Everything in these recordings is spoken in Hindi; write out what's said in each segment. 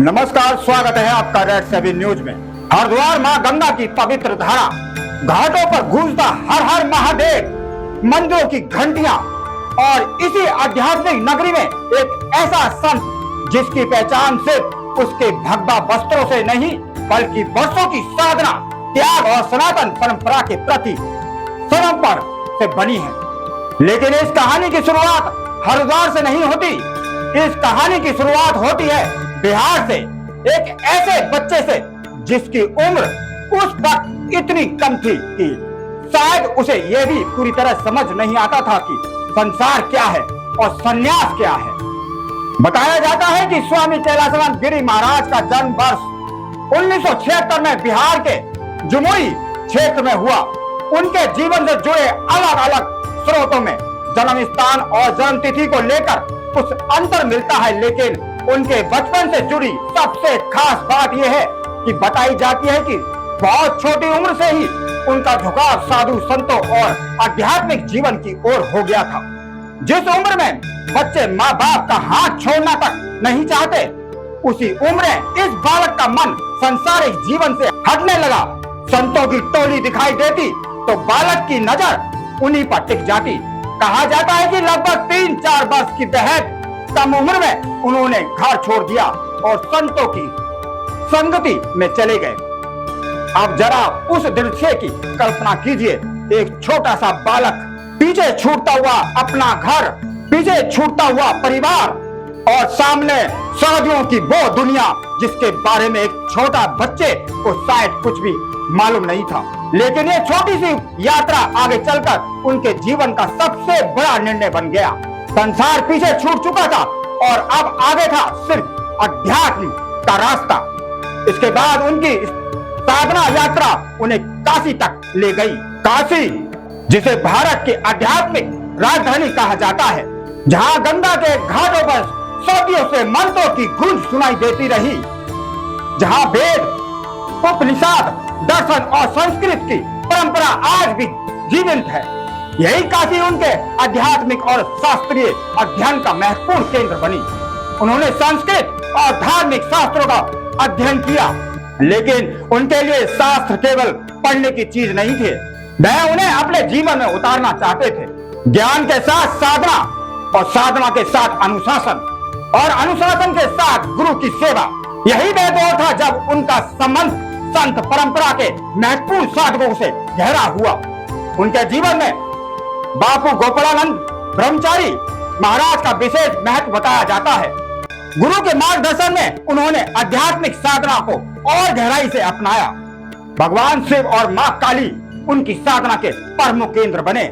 नमस्कार, स्वागत है आपका रेड सेवन न्यूज में। हरिद्वार मां गंगा की पवित्र धारा, घाटों पर गूंजता हर हर महादेव, मंदिरों की घंटियां और इसी आध्यात्मिक नगरी में एक ऐसा संत जिसकी पहचान सिर्फ उसके भगवा वस्त्रों से नहीं बल्कि वर्षों की साधना, त्याग और सनातन परंपरा के प्रति समर्पण से बनी है। लेकिन इस कहानी की शुरुआत हरिद्वार से नहीं होती। इस कहानी की शुरुआत होती है बिहार से, एक ऐसे बच्चे से जिसकी उम्र उस वक्त इतनी कम थी कि शायद उसे यह भी पूरी तरह समझ नहीं आता था कि संसार क्या है और संन्यास क्या है। बताया जाता है कि स्वामी कैलाशानंद गिरी महाराज का जन्म वर्ष 1976 में बिहार के जमुई क्षेत्र में हुआ। उनके जीवन से जुड़े अलग अलग स्रोतों में जन्म स्थान और जन्म तिथि को लेकर कुछ अंतर मिलता है, लेकिन उनके बचपन से जुड़ी सबसे खास बात यह है कि बताई जाती है कि बहुत छोटी उम्र से ही उनका झुकाव साधु संतों और आध्यात्मिक जीवन की ओर हो गया था। जिस उम्र में बच्चे माँ बाप का हाथ छोड़ना तक नहीं चाहते, उसी उम्र में इस बालक का मन सांसारिक जीवन से हटने लगा। संतों की टोली दिखाई देती तो बालक की नजर उन्हीं पर टिक जाती। कहा जाता है कि लगभग 3-4 वर्ष की बेहद कम उम्र में उन्होंने घर छोड़ दिया और संतों की संगति में चले गए। अब जरा उस दृश्य की कल्पना कीजिए, एक छोटा सा बालक, पीछे छूटता हुआ अपना घर, पीछे छूटता हुआ परिवार और सामने सदियों की वो दुनिया जिसके बारे में एक छोटा बच्चे को शायद कुछ भी मालूम नहीं था। लेकिन ये छोटी सी यात्रा आगे चलकर उनके जीवन का सबसे बड़ा निर्णय बन गया। संसार पीछे छूट चुका था और अब आगे था सिर्फ अध्यात्म का रास्ता। इसके बाद उनकी साधना यात्रा उन्हें काशी तक ले गई। काशी, जिसे भारत की आध्यात्मिक राजधानी कहा जाता है, जहां गंगा के घाटों पर सदियों से मंत्रों की गूंज सुनाई देती रही, जहां वेद, उपनिषद, दर्शन और संस्कृत की परंपरा आज भी जीवंत है। यही काशी उनके आध्यात्मिक और शास्त्रीय अध्ययन का महत्वपूर्ण केंद्र बनी। उन्होंने संस्कृत और धार्मिक शास्त्रों का अध्ययन किया, लेकिन उनके लिए शास्त्र केवल पढ़ने की चीज नहीं थे। वह उन्हें अपने जीवन में उतारना चाहते थे। ज्ञान के साथ साधना और साधना के साथ अनुशासन और अनुशासन के साथ गुरु की सेवा। यही वह दौर था जब उनका संबंध संत परंपरा के महत्वपूर्ण साधकों से गहरा हुआ। उनके जीवन में बापू गोपालानंद ब्रह्मचारी महाराज का विशेष महत्व बताया जाता है। गुरु के मार्गदर्शन में उन्होंने आध्यात्मिक साधना को और गहराई से अपनाया। भगवान शिव और मां काली उनकी साधना के प्रमुख केंद्र बने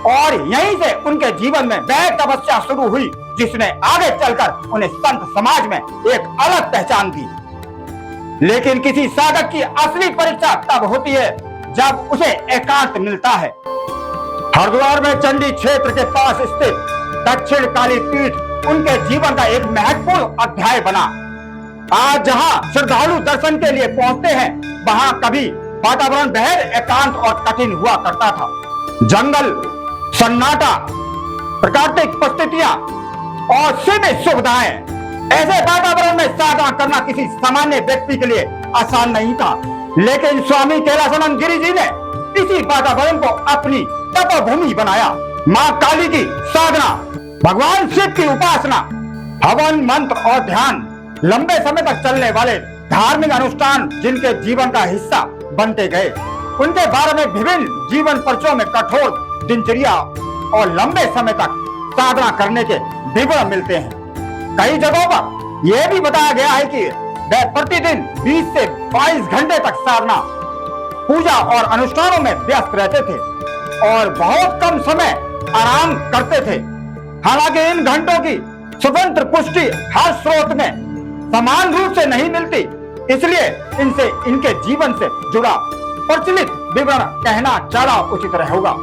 और यहीं से उनके जीवन में वह तपस्या शुरू हुई जिसने आगे चलकर उन्हें संत समाज में एक अलग पहचान दी। लेकिन किसी साधक की असली परीक्षा तब होती है जब उसे एकांत मिलता है। हरिद्वार में चंडी क्षेत्र के पास स्थित दक्षिण काली पीठ उनके जीवन का एक महत्वपूर्ण अध्याय बना। आज जहां श्रद्धालु दर्शन के लिए पहुंचते हैं, वहां कभी वातावरण बेहद एकांत और कठिन हुआ करता था। जंगल, सन्नाटा, प्राकृतिक परिस्थितियां और सीमित सुविधाएं, ऐसे वातावरण में साधना करना किसी सामान्य व्यक्ति के लिए आसान नहीं था। लेकिन स्वामी कैलाशानंद गिरी जी ने इसी वातावरण को अपनी तपोभूमि बनाया। मां काली की साधना, भगवान शिव की उपासना, हवन, मंत्र और ध्यान, लंबे समय तक चलने वाले धार्मिक अनुष्ठान जिनके जीवन का हिस्सा बनते गए। उनके बारे में विभिन्न जीवन पर्चों में कठोर दिनचर्या और लंबे समय तक साधना करने के विवरण मिलते हैं। कई जगहों पर यह भी बताया गया है कि वह प्रतिदिन 20 से 22 घंटे तक साधना, पूजा और अनुष्ठानों में व्यस्त रहते थे और बहुत कम समय आराम करते थे। हालांकि इन घंटों की स्वतंत्र पुष्टि हर स्रोत में समान रूप से नहीं मिलती, इसलिए इनसे इनके जीवन से जुड़ा प्रचलित विवरण कहना ज्यादा उचित रहेगा।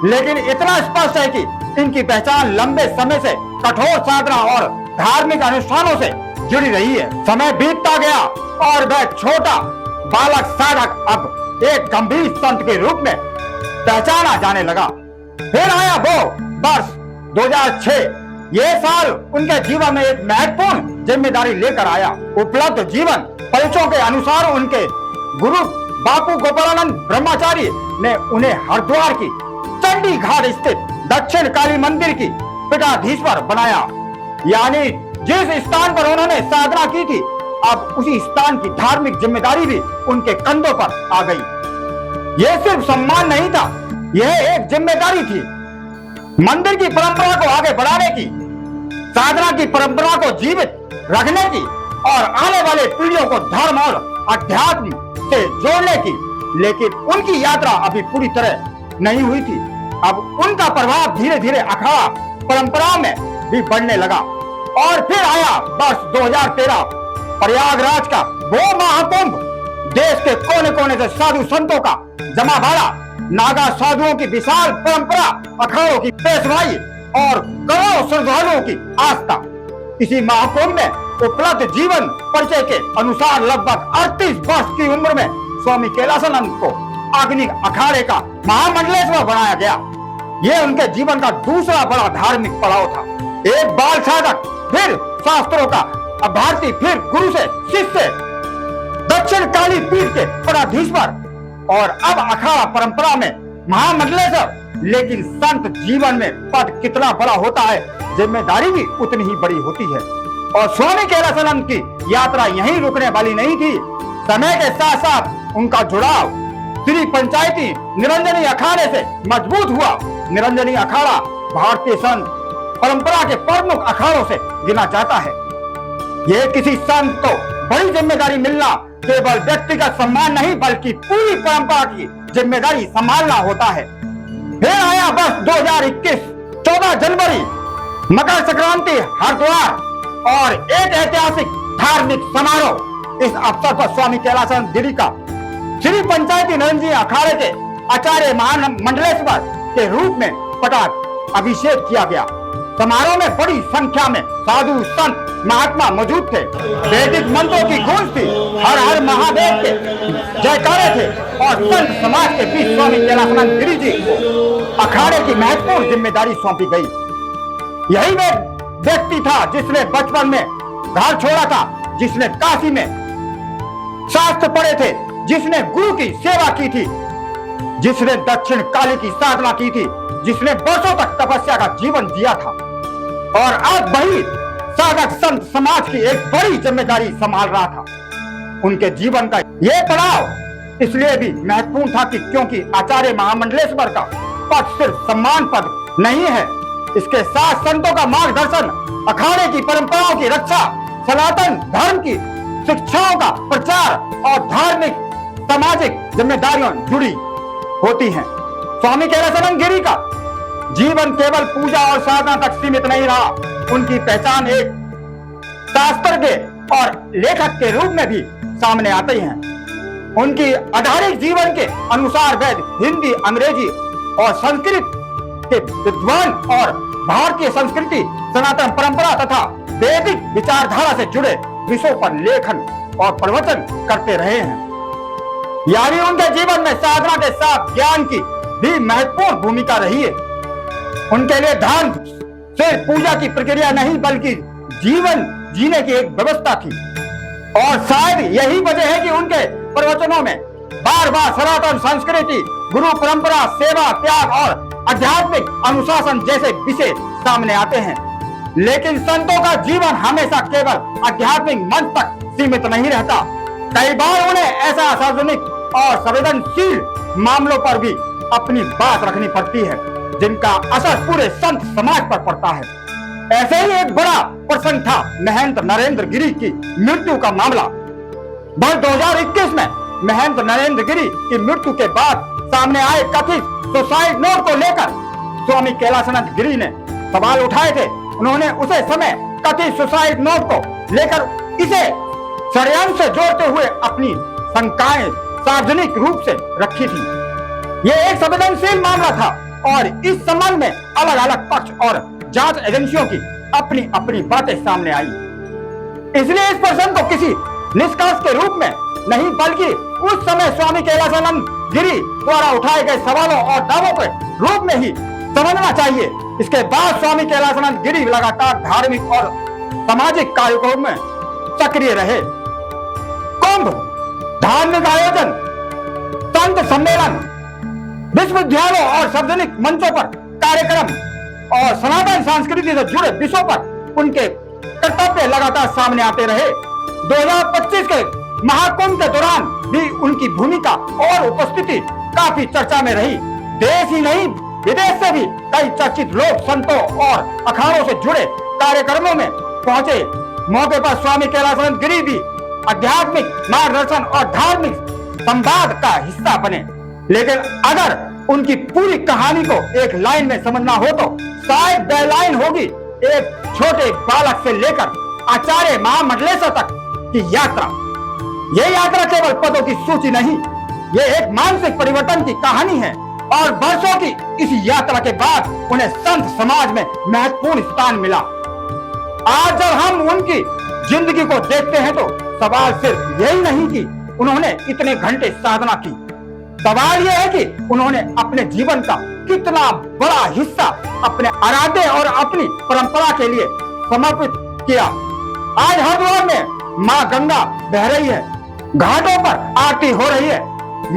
लेकिन इतना स्पष्ट है कि इनकी पहचान लंबे समय से कठोर साधना और धार्मिक अनुष्ठानों से जुड़ी रही है। समय बीतता गया और वह छोटा बालक साधक अब एक गंभीर संत के रूप में पहचाना जाने लगा। फिर आया वो वर्ष 2006 ये साल उनके जीवन में एक महत्वपूर्ण जिम्मेदारी लेकर आया। उपलब्ध जीवन परिचयों के अनुसार उनके गुरु बापू गोपालानंद ब्रह्मचारी ने उन्हें हरिद्वार की चंडी घाट स्थित दक्षिण काली मंदिर की पीठाधीश्वर बनाया। यानी जिस स्थान पर उन्होंने साधना की थी, अब उसी स्थान की धार्मिक जिम्मेदारी भी उनके कंधों पर आ गई। यह सिर्फ सम्मान नहीं था, यह एक जिम्मेदारी थी। मंदिर की परंपरा को आगे बढ़ाने की, साधना की परंपरा को जीवित रखने की और आने वाले पीढ़ियों को धर्म और अध्यात्म से जोड़ने की। लेकिन उनकी यात्रा अभी पूरी तरह नहीं हुई थी। अब उनका प्रभाव धीरे धीरे अखाड़ा परंपरा में भी बढ़ने लगा। और फिर आया वर्ष 2013, प्रयागराज का वो महाकुंभ। देश के कोने कोने से साधु संतों का जमावड़ा, नागा साधुओं की विशाल परंपरा, अखाड़ों की पेशवाई और करोड़ों श्रद्धालुओं की आस्था। इसी महाकुंभ में उपलब्ध जीवन परिचय के अनुसार लगभग 38 वर्ष की उम्र में स्वामी कैलासानंद को अग्नि अखाड़े का महामंडलेश्वर बनाया गया। यह उनके जीवन का दूसरा बड़ा धार्मिक पड़ाव था। एक बाल साधक, फिर शास्त्रों का अभ्यर्थी, फिर गुरु से शिष्य, दक्षिण काली पीठ के पीठाधीश्वर और अब अखाड़ा परंपरा में महामंडलेश्वर। लेकिन संत जीवन में पद कितना बड़ा होता है, जिम्मेदारी भी उतनी ही बड़ी होती है। और स्वामी कैलासानंद की यात्रा यहीं रुकने वाली नहीं थी। समय के साथ साथ उनका जुड़ाव श्री पंचायती निरंजनी अखाड़े से मजबूत हुआ। निरंजनी अखाड़ा भारतीय संत परंपरा के प्रमुख अखाड़ों से गिना जाता है। यह किसी संत को बड़ी जिम्मेदारी मिलना केवल व्यक्तिगत सम्मान नहीं, बल्कि पूरी परंपरा की जिम्मेदारी संभालना होता है। फिर आया वर्ष 2021, 14 जनवरी, मकर संक्रांति, हरिद्वार और एक ऐतिहासिक धार्मिक समारोह। इस अवसर पर स्वामी कैलासानंद गिरी का श्री पंचायती निरंजनी अखाड़े के आचार्य महामंडलेश्वर के रूप में पटाक अभिषेक किया गया। समारोह में बड़ी संख्या में साधु संत महात्मा मौजूद थे। वैदिक मंत्रों की गूंज थी, हर हर महादेव के जयकारे थे और संत समाज के बीच स्वामी कैलासानंद गिरी जी को अखाड़े की महत्वपूर्ण जिम्मेदारी सौंपी गई। यही वे व्यक्ति था जिसने बचपन में घर छोड़ा था, जिसने काशी में शास्त्र पढ़े थे, जिसने गुरु की सेवा की थी, जिसने दक्षिण काली की साधना की थी, जिसने वर्षों तक तपस्या का जीवन जिया था और अब वही साधक संत समाज की एक बड़ी जिम्मेदारी संभाल रहा था। उनके जीवन का यह पड़ाव इसलिए भी महत्वपूर्ण था कि क्योंकि आचार्य महामंडलेश्वर का पद सिर्फ सम्मान पद नहीं है, इसके साथ संतों का मार्गदर्शन, अखाड़े की परंपराओं की रक्षा, सनातन धर्म की शिक्षाओं का प्रचार और धार्मिक सामाजिक जिम्मेदारियां जुड़ी होती हैं। स्वामी कैलासानंद गिरी का जीवन केवल पूजा और साधना तक सीमित नहीं रहा। उनकी पहचान एक शास्त्रज्ञ और लेखक के रूप में भी सामने आते हैं। उनकी आधारिक जीवन के अनुसार वेद, हिंदी, अंग्रेजी और संस्कृत के विद्वान और भारतीय संस्कृति, सनातन परंपरा तथा वैदिक विचारधारा से जुड़े विषयों पर लेखन और प्रवचन करते रहे हैं। यानी उनके जीवन में साधना के साथ ज्ञान की भी महत्वपूर्ण भूमिका रही है। उनके लिए धर्म सिर्फ पूजा की प्रक्रिया नहीं, बल्कि जीवन जीने की एक व्यवस्था थी। और शायद यही वजह है कि उनके प्रवचनों में बार बार सनातन संस्कृति, गुरु परंपरा, सेवा, त्याग और आध्यात्मिक अनुशासन जैसे विषय सामने आते हैं। लेकिन संतों का जीवन हमेशा केवल आध्यात्मिक मंच तक सीमित नहीं रहता। कई बार उन्हें ऐसा सार्वजनिक और संवेदनशील मामलों पर भी अपनी बात रखनी पड़ती है, जिनका असर पूरे संत समाज पर पड़ता है। ऐसे ही एक बड़ा प्रसंग था महंत नरेंद्र गिरी की मृत्यु का मामला। वर्ष 2021 में महंत नरेंद्र गिरी की मृत्यु के बाद सामने आए कथित सुसाइड नोट को लेकर स्वामी कैलासानंद गिरी ने सवाल उठाए थे। उन्होंने उसे समय कथित सुसाइड नोट को लेकर इसे षड्यंत्र से जोड़ते हुए अपनी शंकाएं सार्वजनिक रूप से रखी थी। यह एक संवेदनशील मामला था और इस संबंध में अलग अलग पक्ष और जांच एजेंसियों की अपनी अपनी बातें सामने आई। इसलिए इस प्रश्न को किसी निष्कर्ष के रूप में नहीं, बल्कि उस समय स्वामी कैलासानंद गिरी द्वारा उठाए गए सवालों और दावों के रूप में ही समझना चाहिए। इसके बाद स्वामी कैलासानंद गिरी लगातार धार्मिक और सामाजिक कार्यक्रमों में सक्रिय रहे। कुंभ, धार्मिक आयोजन, संत सम्मेलन, विश्वविद्यालयों और सार्वजनिक मंचों पर कार्यक्रम और सनातन संस्कृति से जुड़े विषयों पर उनके कर्तव्य लगातार सामने आते रहे। 2025 के महाकुंभ के दौरान भी उनकी भूमिका और उपस्थिति काफी चर्चा में रही। देश ही नहीं विदेश से भी कई चर्चित लोग संतों और अखाड़ों से जुड़े कार्यक्रमों में पहुंचे। मौके पर स्वामी कैलासानंद गिरी भी आध्यात्मिक मार्गदर्शन और धार्मिक संवाद का हिस्सा बने। लेकिन अगर उनकी पूरी कहानी को एक लाइन में समझना हो तो शायद वह लाइन होगी एक छोटे बालक से लेकर आचार्य महामंडलेश्वर तक की यात्रा। ये यात्रा केवल पदों की सूची नहीं, ये एक मानसिक परिवर्तन की कहानी है और वर्षों की इस यात्रा के बाद उन्हें संत समाज में महत्वपूर्ण स्थान मिला। आज जब हम उनकी जिंदगी को देखते हैं तो सवाल सिर्फ यही नहीं कि उन्होंने इतने घंटे साधना की, सवाल यह है कि उन्होंने अपने जीवन का कितना बड़ा हिस्सा अपने आराध्य और अपनी परंपरा के लिए समर्पित किया। आज हरिद्वार में मां गंगा बह रही है, घाटों पर आरती हो रही है,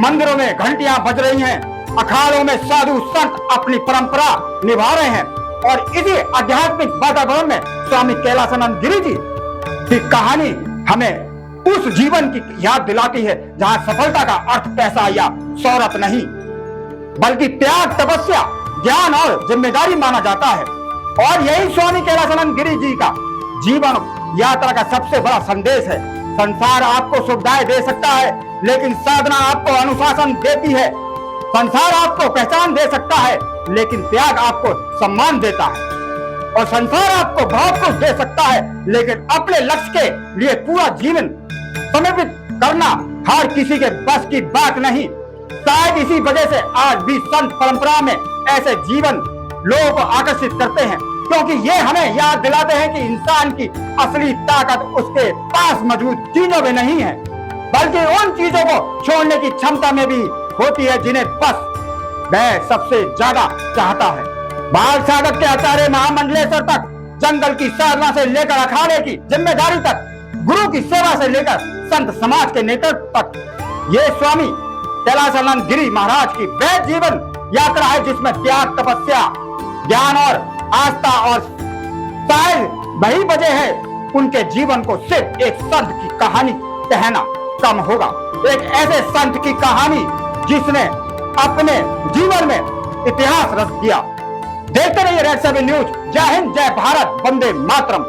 मंदिरों में घंटियां बज रही हैं, अखाड़ों में साधु संत अपनी परंपरा निभा रहे हैं और इसी आध्यात्मिक वातावरण में स्वामी कैलासानंद गिरी जी की कहानी हमें उस जीवन की याद दिलाती है जहां सफलता का अर्थ पैसा या शोहरत नहीं बल्कि त्याग, तपस्या, ज्ञान और जिम्मेदारी माना जाता है। और यही स्वामी कैलासानंद गिरी जी का जीवन यात्रा का सबसे बड़ा संदेश है। संसार आपको सुविधाएं दे सकता है लेकिन साधना आपको अनुशासन देती है। संसार आपको पहचान दे सकता है लेकिन त्याग आपको सम्मान देता है। और संसार आपको बहुत कुछ दे सकता है लेकिन अपने लक्ष्य के लिए पूरा जीवन समर्पित करना हर किसी के बस की बात नहीं। शायद इसी वजह से आज भी संत परंपरा में ऐसे जीवन लोगों को आकर्षित करते हैं, क्योंकि ये हमें याद दिलाते हैं कि इंसान की असली ताकत उसके पास मौजूद चीजों में नहीं है बल्कि उन चीजों को छोड़ने की क्षमता में भी होती है जिन्हें बस वह सबसे ज्यादा चाहता है। बाल साधक के आचार्य महामंडलेश्वर तक, जंगल की साधना से लेकर अखाड़े की जिम्मेदारी तक, गुरु की सेवा से लेकर संत समाज के नेतृत्व तक, ये स्वामी कैलासानंद गिरी महाराज की वह जीवन यात्रा है जिसमें त्याग, तपस्या, ज्ञान और आस्था और शायद वही वजह है उनके जीवन को सिर्फ एक संत की कहानी कहना कम होगा। एक ऐसे संत की कहानी जिसने अपने जीवन में इतिहास रच दिया। देखते रहिए रेड 7 न्यूज। जय हिंद, जय भारत, वंदे मातरम।